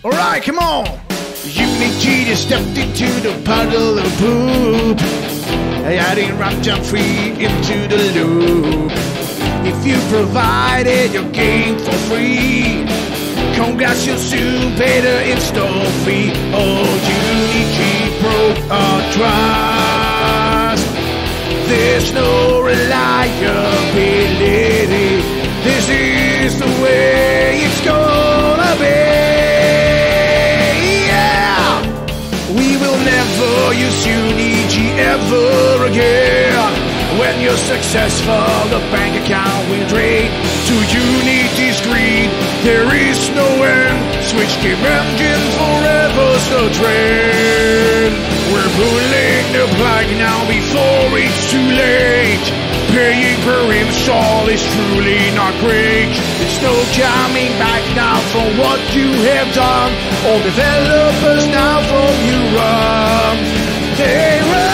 Alright, come on! Unity just stepped into the puddle of poop, adding runtime free into the loop. If you provided your game for free, congrats, you'll soon pay the install fee. Oh, Unity broke our trust. There's no reliability. This is the way it's gonna be. Yeah! We will never use Unity ever again. When you're successful, the bank account will drain to Unity's greed. There is no end. Switch game engine forever, so train. We're pulling the plug now before it's too late. Paying per install is truly not great. There's no coming back now from what you have done. All developers now from you run. They run.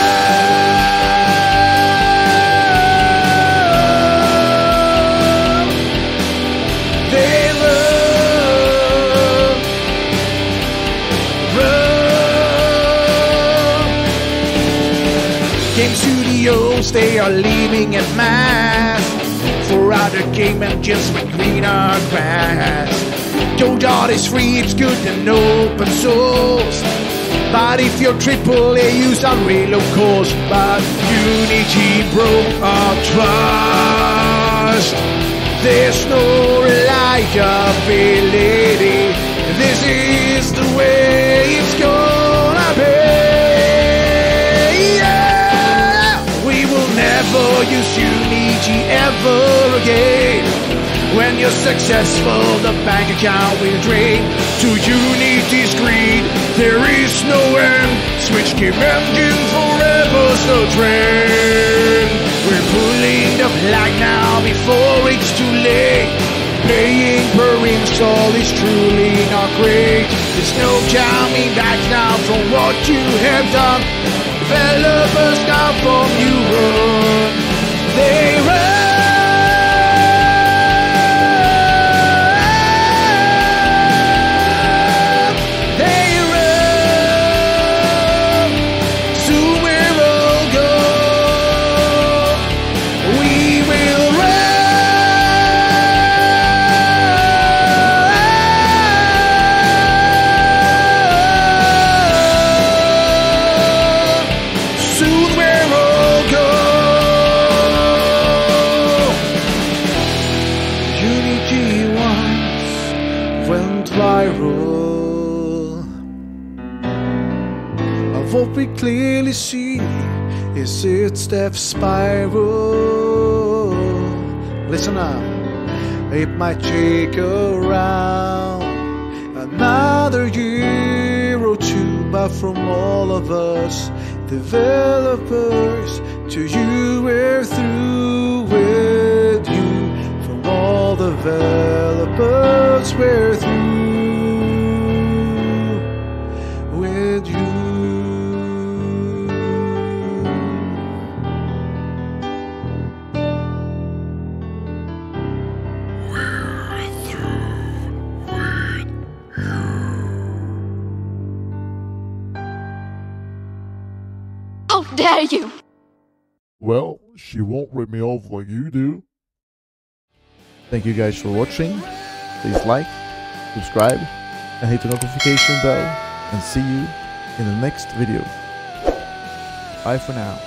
Game studios, they are leaving en masse for other game engines with greener grass. Godot is free, it's good and open source. But if you're AAA, use Unreal of course. But Unity broke our trust. There's no reliability. This is the way it's gonna be. Never use Unity ever again. When you're successful, the bank account will drain to Unity's greed. There is no end. Switch game engine forever, so train. We're pulling the plug now before it's too late. Paying per install is truly not great. There's no coming back now from what you have done. Developers now from you run. They run. They run. Soon we'll all go. We will viral. Of what we clearly see is its death spiral. Listen up, it might take around another year or two, but from all of us developers to you, we're through with you. From all developers, we're through with you. We're through with you. How dare you! Well, she won't rip me off like you do. Thank you guys for watching. Please like, subscribe, and hit the notification bell. And see you in the next video. Bye for now.